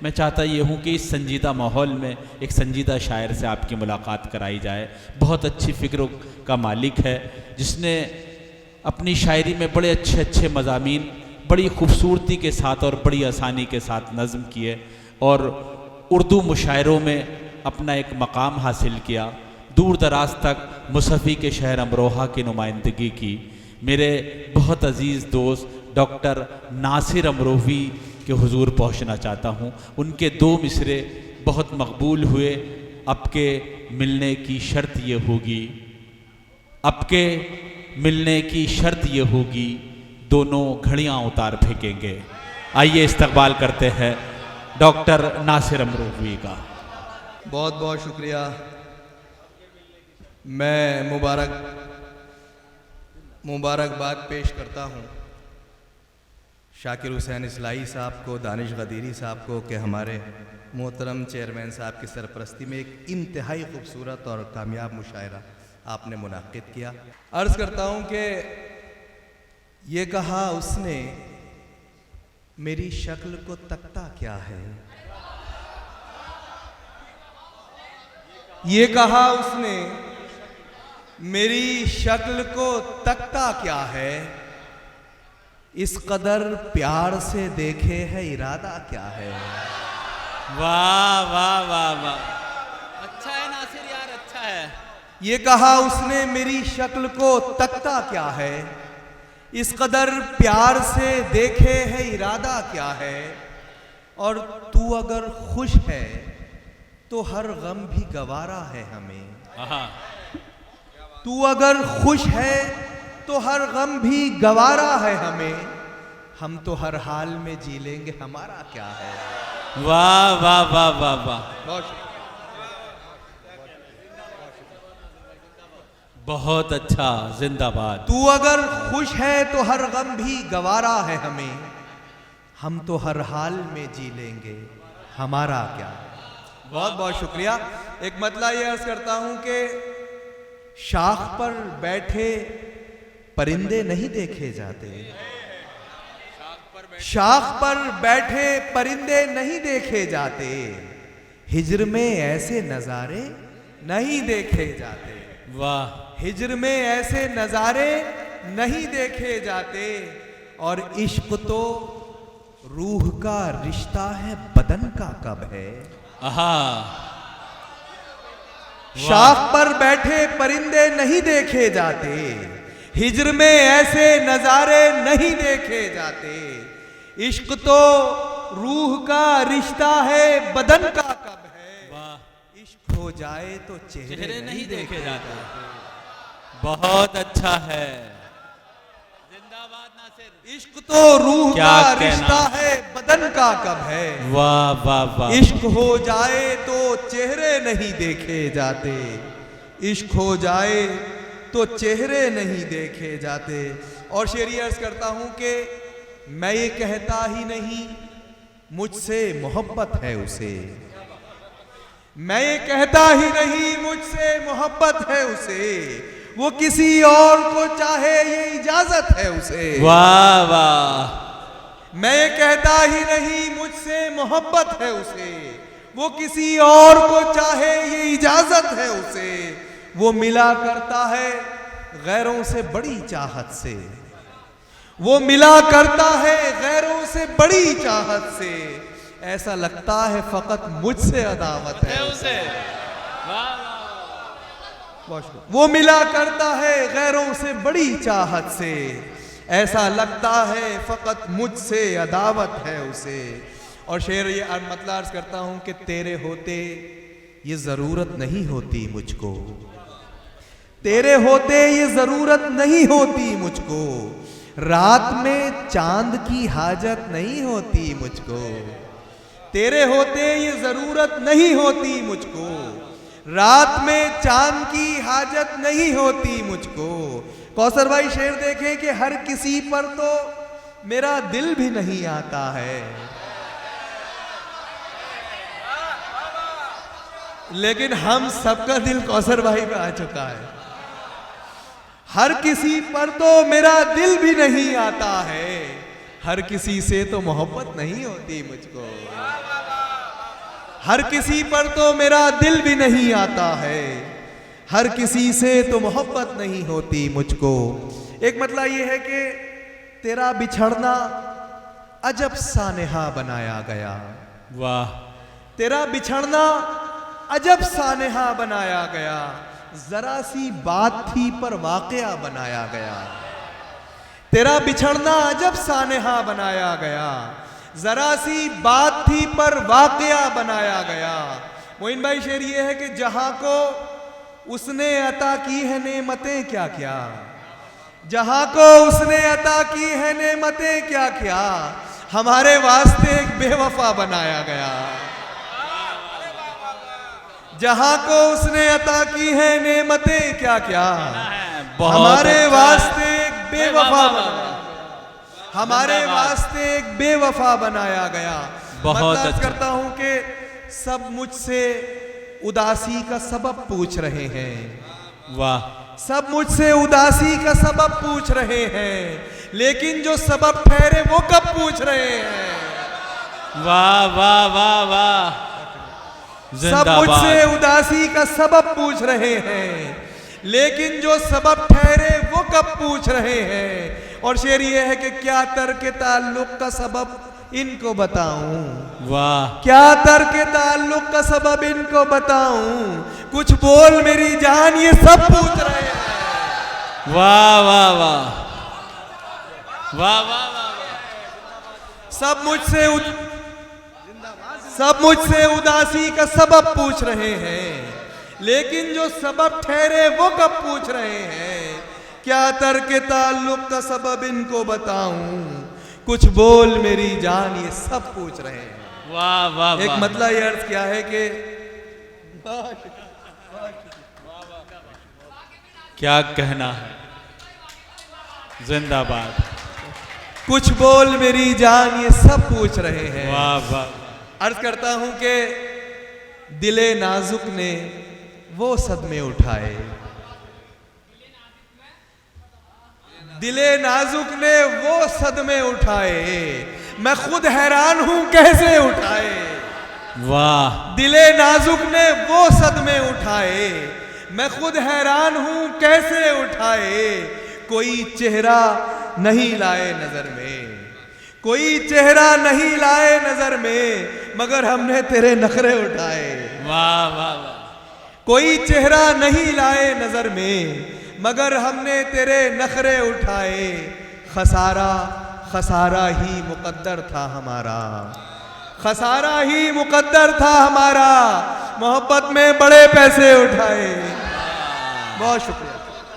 मैं चाहता ये हूँ कि इस संजीदा माहौल में एक संजीदा शायर से आपकी मुलाकात कराई जाए। बहुत अच्छी फ़िक्रों का मालिक है, जिसने अपनी शायरी में बड़े अच्छे अच्छे मज़ामीन बड़ी खूबसूरती के साथ और बड़ी आसानी के साथ नज़्म किए और उर्दू मुशायरों में अपना एक मकाम हासिल किया। दूर दराज तक मुसफ़ी के शहर अमरोहा की नुमाइंदगी की। मेरे बहुत अज़ीज़ दोस्त डॉक्टर नासिर अमरोही के हुजूर पहुंचना चाहता हूं। उनके 2 मिसरे बहुत मकबूल हुए। आपके मिलने की शर्त ये होगी, आपके मिलने की शर्त ये होगी, दोनों घड़ियां उतार फेंकेंगे। आइए इस्तकबाल करते हैं डॉक्टर नासिर अमरोही का। बहुत बहुत शुक्रिया। मैं मुबारकबाद पेश करता हूँ शाकिर हुसैन इस्लाही साहब को, दानिश गदीरी साहब को कि हमारे मोहतरम चेयरमैन साहब की सरपरस्ती में एक इंतहाई खूबसूरत और कामयाब मुशायरा आपने मुनाकिद किया। अर्ज़ करता हूँ कि ये कहा उसने मेरी शक्ल को तकता क्या है, ये कहा उसने मेरी शक्ल को तकता क्या है, इस कदर प्यार से देखे है इरादा क्या है। वाह वाह वाह वाह, अच्छा है नासिर यार, अच्छा है। ये कहा उसने मेरी शक्ल को तकता क्या है, इस कदर प्यार से देखे है इरादा क्या है। और तू अगर खुश है तो हर गम भी गवारा है हमें। तू अगर खुश है तो हर गम भी गवारा है हमें, हम तो हर हाल में जी लेंगे हमारा क्या है। वाह वाह वाह वाह वाह, बहुत अच्छा, जिंदाबाद। तू अगर खुश है तो हर गम भी गवारा है हमें, हम तो हर हाल में जी लेंगे हमारा क्या है। बहुत बहुत शुक्रिया। एक मतला ये अर्ज करता हूं कि शाख पर बैठे परिंदे नहीं देखे जाते, शाख पर बैठे परिंदे नहीं देखे जाते, हिज्र में ऐसे नजारे नहीं देखे जाते। वाह, हिज्र में ऐसे नजारे नहीं देखे जाते। और इश्क तो रूह का रिश्ता है, बदन का कब है। आहा, शाख पर बैठे परिंदे नहीं देखे जाते, हिज्र में ऐसे नजारे नहीं देखे जाते। इश्क तो रूह का रिश्ता है, बदन का कब है। वाह, इश्क हो जाए तो चेहरे नहीं देखे जाते। बहुत अच्छा है, जिंदाबाद नासिर। इश्क तो रूह क्या का कहना। रिश्ता है, बदन का कब है। वाह वाह वाह, इश्क हो जाए तो चेहरे नहीं देखे जाते, इश्क हो जाए तो चेहरे नहीं देखे जाते। और शेर अर्ज करता हूं कि मैं ये कहता ही नहीं मुझसे मोहब्बत है उसे, मैं ये कहता ही नहीं मुझसे मोहब्बत है उसे, वो किसी और को चाहे ये इजाजत है उसे। वाह वाह, मैं ये कहता ही नहीं मुझसे मोहब्बत है उसे, वो किसी और को चाहे ये इजाजत है उसे। वो मिला करता है गैरों से बड़ी चाहत से, वो मिला करता है गैरों से बड़ी चाहत से, ऐसा लगता है फकत मुझसे अदावत है उसे। वो मिला करता है गैरों से बड़ी चाहत से, ऐसा लगता है फकत मुझसे अदावत है उसे। और शेर ये मतलब अर्ज करता हूं कि तेरे होते ये जरूरत नहीं होती मुझको, तेरे होते ये जरूरत नहीं होती मुझको, रात में चांद की हाजत नहीं होती मुझको, तेरे होते ये जरूरत नहीं होती मुझको, रात में चांद की हाजत नहीं होती मुझको। कौसर भाई शेर देखें कि हर किसी पर तो मेरा दिल भी नहीं आता है, लेकिन हम सबका दिल कौसर भाई पे आ चुका है। हर किसी पर तो मेरा दिल भी नहीं आता है, हर किसी से तो मोहब्बत नहीं होती मुझको। हर किसी पर तो मेरा दिल भी नहीं आता है, हर किसी से तो मोहब्बत नहीं होती मुझको। एक मतलब ये है कि तेरा बिछड़ना अजब सानेहा बनाया गया, वाह, तेरा बिछड़ना अजब सानेहा बनाया गया, जरा सी बात थी पर वाकया बनाया गया। तेरा बिछड़ना अजब सानेहा बनाया गया, जरा सी बात थी पर वाकया बनाया गया। मोइन भाई शेर ये है कि जहां को उसने अता की है नेमतें क्या क्या, जहां को उसने अता की है नेमतें क्या क्या, हमारे वास्ते एक बेवफा बनाया गया। जहां को उसने अता की है नेमतें क्या क्या, हमारे वास्ते एक बेवफा बनाया, हमारे वास्ते एक बेवफा बनाया गया। बहुत मतलब अच्छा। करता हूं कि सब मुझसे उदासी का सबब पूछ रहे हैं, वाह, सब मुझसे उदासी का सबब पूछ रहे हैं, लेकिन जो सबब ठहरे वो कब पूछ रहे हैं। वाह वाह वाह वाह, सब मुझसे उदासी का सबब पूछ रहे हैं, लेकिन जो सबब ठहरे वो कब पूछ रहे हैं। और शेर ये है कि क्या तर्क ताल्लुक का सबब इनको बताऊं, वाह, क्या तर्क ताल्लुक का सबब इनको बताऊं, कुछ बोल मेरी जान ये सब पूछ रहे हैं। वाह वाह वाह वाह वाह वाह, सब मुझसे उदासी का सबब पूछ रहे हैं, लेकिन जो सबब ठहरे वो कब पूछ रहे हैं। क्या तर्क ताल्लुक का सबब इनको बताऊं, कुछ बोल मेरी जान ये सब पूछ रहे हैं। वाह वाह, एक मतलब ये अर्थ क्या है कि क्या कहना है, जिंदाबाद। कुछ बोल मेरी जान ये सब पूछ रहे हैं। वाह वाह, अर्ज करता हूं कि दिले नाजुक ने वो सदमे उठाए, दिले नाजुक ने वो सदमे उठाए, मैं खुद हैरान हूं कैसे उठाए। वाह, दिले नाजुक ने वो सदमे उठाए, मैं खुद हैरान हूं कैसे उठाए। कोई चेहरा नहीं लाए नजर में, कोई चेहरा नहीं लाए नजर में, मगर हमने तेरे नखरे उठाए। वाह वाह वाह, कोई चेहरा नहीं लाए नजर में, मगर हमने तेरे नखरे उठाए। खसारा खसारा ही मुकद्दर था हमारा, खसारा ही मुकद्दर था हमारा, मोहब्बत में बड़े पैसे उठाए। बहुत शुक्रिया।